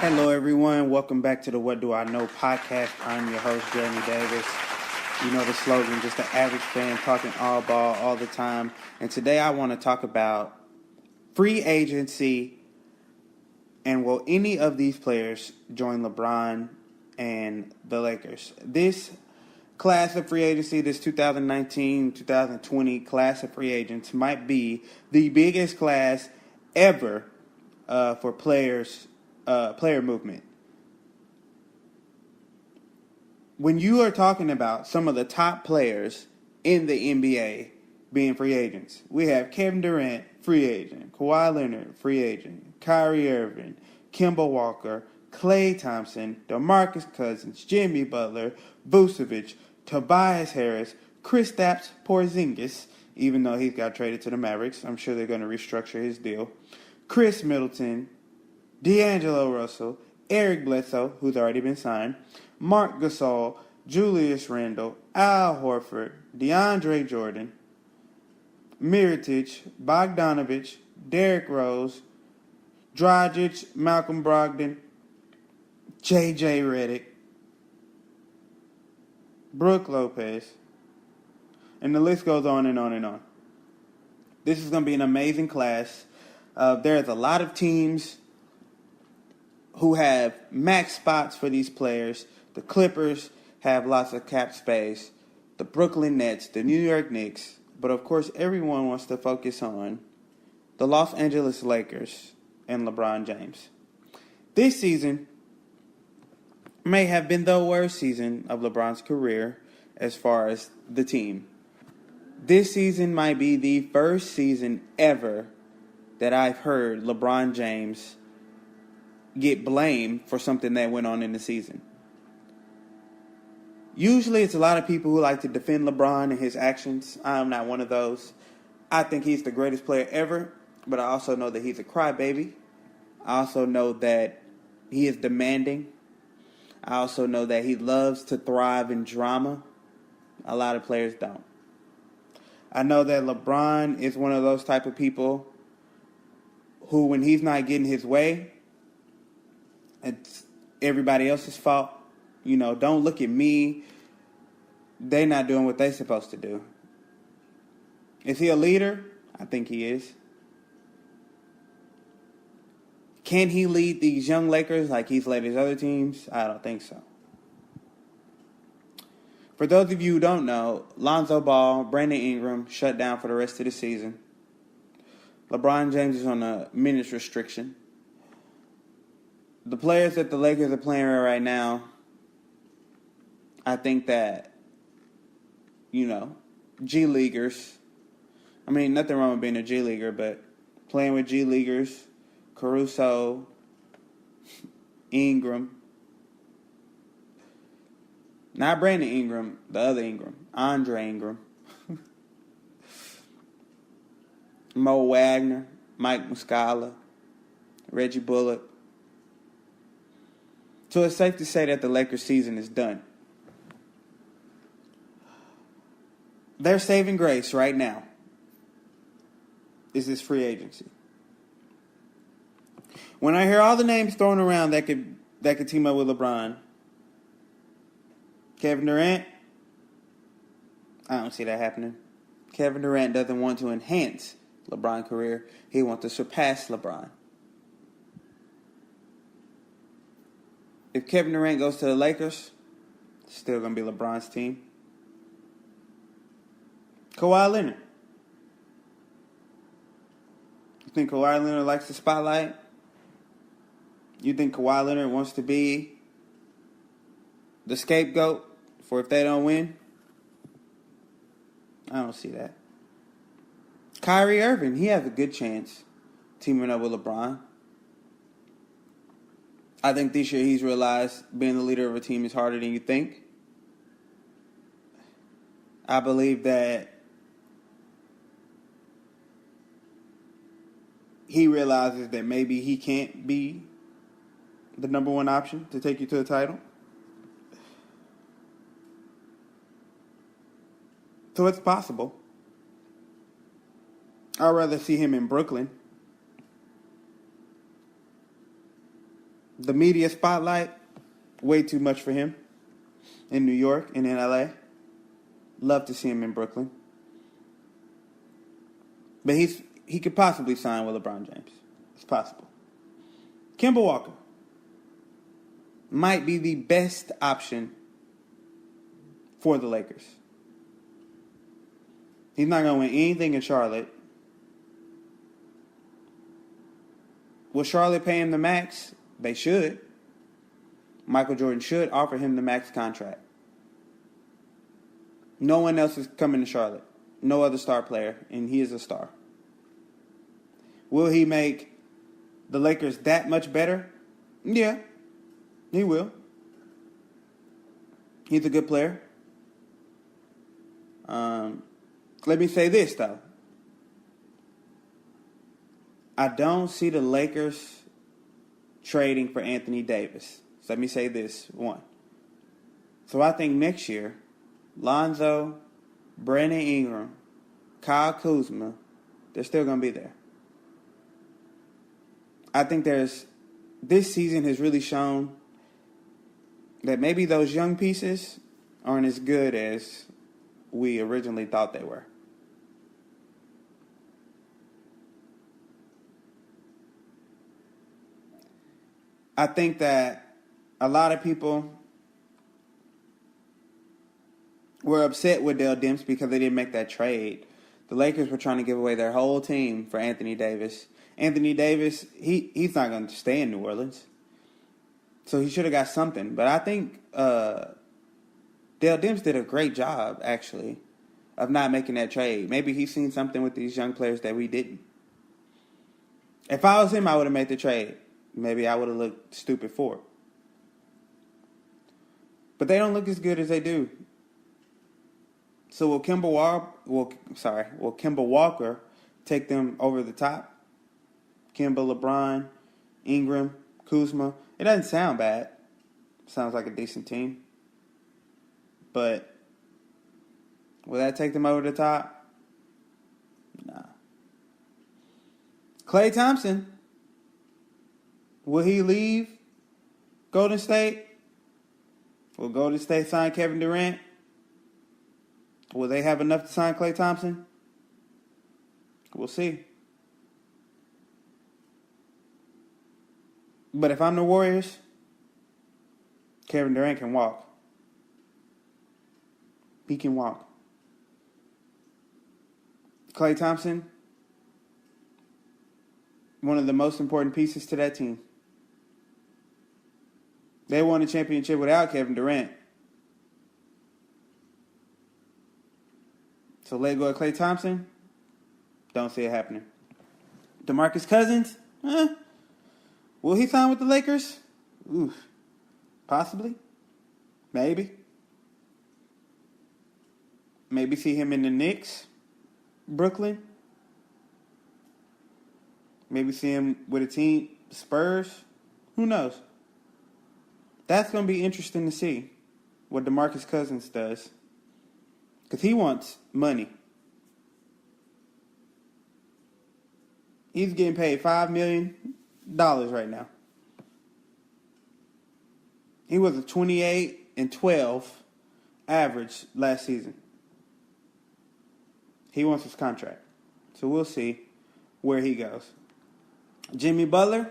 Hello, everyone. Welcome back to the What Do I Know podcast. I'm your host, Jeremy Davis. You know the slogan, just an average fan talking all ball all the time. And today I want to talk about free agency and will any of these players join LeBron and the Lakers? This class of free agency, this 2019-2020 class of free agents might be the biggest class ever for player movement. When you are talking about some of the top players in the NBA being free agents, we have Kevin Durant, free agent, Kawhi Leonard, free agent, Kyrie Irving, Kemba Walker, Klay Thompson, DeMarcus Cousins, Jimmy Butler, Vucevic, Tobias Harris, Kristaps Porzingis, even though he's got traded to the Mavericks. I'm sure they're going to restructure his deal. Chris Middleton, D'Angelo Russell, Eric Bledsoe, who's already been signed, Marc Gasol, Julius Randle, Al Horford, DeAndre Jordan, Mirotic, Bogdanovich, Derrick Rose, Dragic, Malcolm Brogdon, J.J. Redick, Brook Lopez, and the list goes on and on and on. This is going to be an amazing class. There's a lot of teams who have max spots for these players. The Clippers have lots of cap space. The Brooklyn Nets, the New York Knicks. But of course, everyone wants to focus on the Los Angeles Lakers and LeBron James. This season may have been the worst season of LeBron's career as far as the team. This season might be the first season ever that I've heard LeBron James get blamed for something that went on in the season. Usually it's a lot of people who like to defend LeBron and his actions. I'm not one of those. I think he's the greatest player ever, but I also know that he's a crybaby. I also know that he is demanding. I also know that he loves to thrive in drama. A lot of players don't. I know that LeBron is one of those type of people who, when he's not getting his way, it's everybody else's fault. You know, don't look at me. They're not doing what they're supposed to do. Is he a leader? I think he is. Can he lead these young Lakers like he's led his other teams? I don't think so. For those of you who don't know, Lonzo Ball, Brandon Ingram shut down for the rest of the season. LeBron James is on a minutes restriction. The players that the Lakers are playing with right now, I think that, G Leaguers. I mean, nothing wrong with being a G Leaguer, but playing with G Leaguers, Caruso, Ingram. Not Brandon Ingram, the other Ingram, Andre Ingram. Mo Wagner, Mike Muscala, Reggie Bullock. So it's safe to say that the Lakers season is done. Their saving grace right now is this free agency. When I hear all the names thrown around that could team up with LeBron, Kevin Durant, I don't see that happening. Kevin Durant doesn't want to enhance LeBron's career. He wants to surpass LeBron. If Kevin Durant goes to the Lakers, it's still going to be LeBron's team. Kawhi Leonard. You think Kawhi Leonard likes the spotlight? You think Kawhi Leonard wants to be the scapegoat for if they don't win? I don't see that. Kyrie Irving, he has a good chance teaming up with LeBron. I think this year he's realized being the leader of a team is harder than you think. I believe that he realizes that maybe he can't be the number one option to take you to the title. So it's possible. I'd rather see him in Brooklyn. The media spotlight, way too much for him in New York and in LA. Love to see him in Brooklyn. But he could possibly sign with LeBron James. It's possible. Kemba Walker might be the best option for the Lakers. He's not going to win anything in Charlotte. Will Charlotte pay him the max? They should. Michael Jordan should offer him the max contract. No one else is coming to Charlotte. No other star player, and he is a star. Will he make the Lakers that much better? Yeah, he will. He's a good player. Let me say this, though. I don't see the Lakers trading for Anthony Davis. So let me say this, one. So I think next year, Lonzo, Brandon Ingram, Kyle Kuzma, they're still going to be there. I think this season has really shown that maybe those young pieces aren't as good as we originally thought they were. I think that a lot of people were upset with Dell Demps because they didn't make that trade. The Lakers were trying to give away their whole team for Anthony Davis. Anthony Davis, he's not going to stay in New Orleans. So he should have got something. But I think Dell Demps did a great job, actually, of not making that trade. Maybe he's seen something with these young players that we didn't. If I was him, I would have made the trade. Maybe I would have looked stupid for it. But they don't look as good as they do. So will Kemba Walker take them over the top? Kemba, LeBron, Ingram, Kuzma. It doesn't sound bad. Sounds like a decent team. But will that take them over the top? Nah. Klay Thompson. Will he leave Golden State? Will Golden State sign Kevin Durant? Will they have enough to sign Klay Thompson? We'll see. But if I'm the Warriors, Kevin Durant can walk. He can walk. Klay Thompson, one of the most important pieces to that team. They won a championship without Kevin Durant. So let go of Klay Thompson. Don't see it happening. DeMarcus Cousins. Will he sign with the Lakers? Oof. Possibly. Maybe. Maybe see him in the Knicks. Brooklyn. Maybe see him with a team. Spurs. Who knows? That's going to be interesting to see what DeMarcus Cousins does. Because he wants money. He's getting paid $5 million right now. He was a 28-12 average last season. He wants his contract. So we'll see where he goes. Jimmy Butler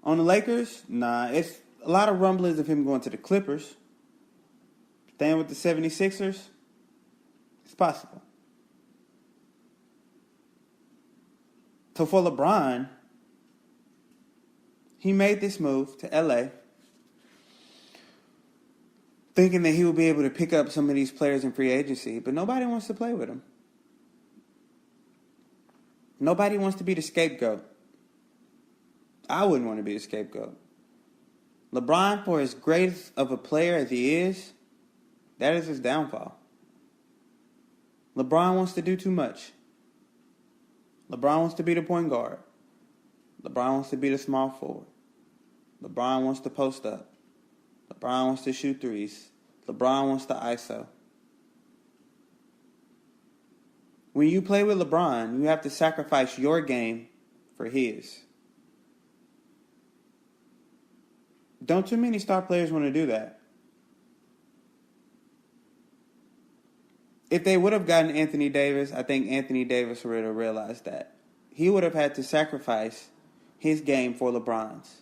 on the Lakers? Nah, it's a lot of rumblings of him going to the Clippers. Staying with the 76ers? It's possible. So for LeBron, he made this move to LA thinking that he would be able to pick up some of these players in free agency, but nobody wants to play with him. Nobody wants to be the scapegoat. I wouldn't want to be the scapegoat. LeBron, for as great of a player as he is, that is his downfall. LeBron wants to do too much. LeBron wants to be the point guard. LeBron wants to be the small forward. LeBron wants to post up. LeBron wants to shoot threes. LeBron wants to ISO. When you play with LeBron, you have to sacrifice your game for his. Don't too many star players want to do that. If they would have gotten Anthony Davis, I think Anthony Davis would have realized that. He would have had to sacrifice his game for LeBron's.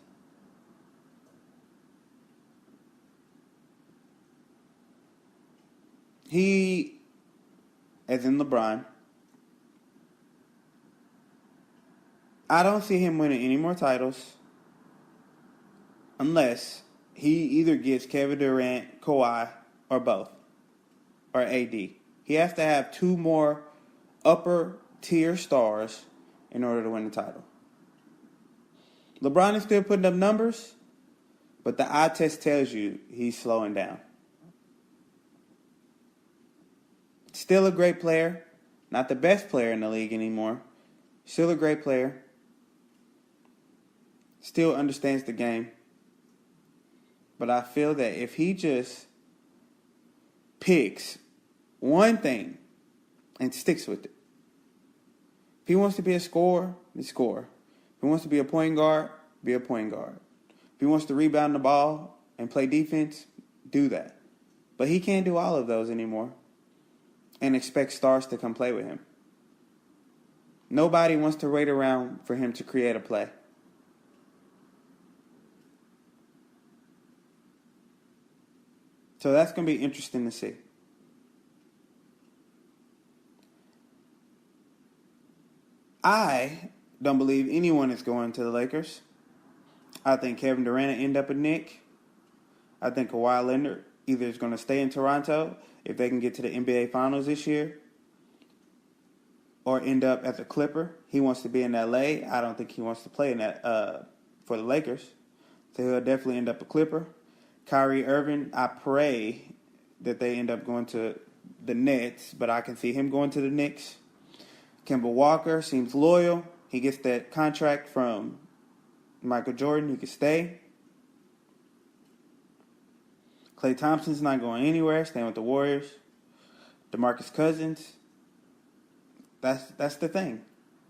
He, as in LeBron, I don't see him winning any more titles unless he either gets Kevin Durant, Kawhi, or both, or AD. He has to have two more upper tier stars in order to win the title. LeBron is still putting up numbers, but the eye test tells you he's slowing down. Still a great player. Not the best player in the league anymore. Still a great player. Still understands the game. But I feel that if he just picks one thing and sticks with it. If he wants to be a scorer, he score. If he wants to be a point guard, be a point guard. If he wants to rebound the ball and play defense, do that. But he can't do all of those anymore and expect stars to come play with him. Nobody wants to wait around for him to create a play. So that's going to be interesting to see. I don't believe anyone is going to the Lakers. I think Kevin Durant will end up a Knick. I think Kawhi Leonard either is going to stay in Toronto if they can get to the NBA Finals this year, or end up as a Clipper. He wants to be in LA. I don't think he wants to play in that for the Lakers. So he'll definitely end up a Clipper. Kyrie Irving, I pray that they end up going to the Nets, but I can see him going to the Knicks. Kemba Walker seems loyal. He gets that contract from Michael Jordan. He can stay. Klay Thompson's not going anywhere, staying with the Warriors. DeMarcus Cousins, that's the thing.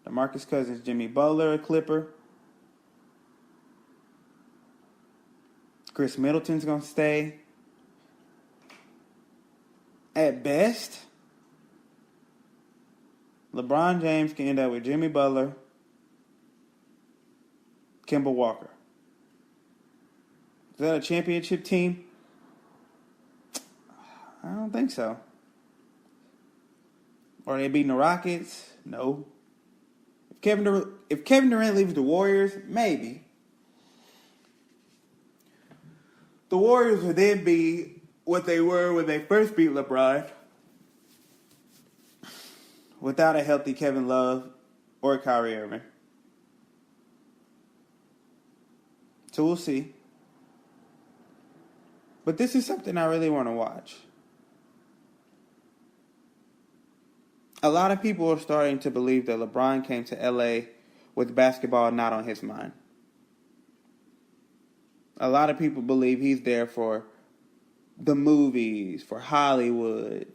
DeMarcus Cousins, Jimmy Butler, a Clipper. Chris Middleton's going to stay. At best, LeBron James can end up with Jimmy Butler, Kemba Walker. Is that a championship team? I don't think so. Are they beating the Rockets? No. If Kevin Durant leaves the Warriors, maybe. The Warriors would then be what they were when they first beat LeBron, without a healthy Kevin Love or Kyrie Irving. So we'll see. But this is something I really want to watch. A lot of people are starting to believe that LeBron came to LA with basketball not on his mind. A lot of people believe he's there for the movies, for Hollywood,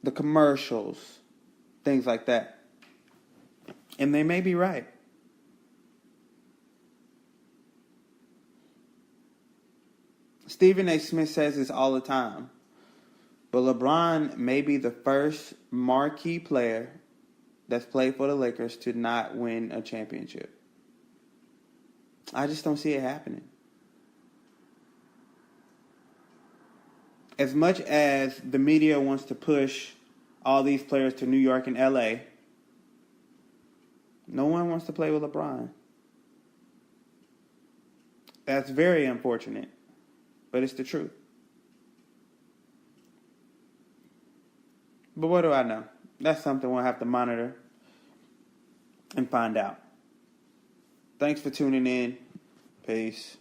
the commercials, things like that. And they may be right. Stephen A. Smith says this all the time. But LeBron may be the first marquee player that's played for the Lakers to not win a championship. I just don't see it happening. As much as the media wants to push all these players to New York and LA, no one wants to play with LeBron. That's very unfortunate, but it's the truth. But what do I know? That's something we'll have to monitor and find out. Thanks for tuning in. Peace.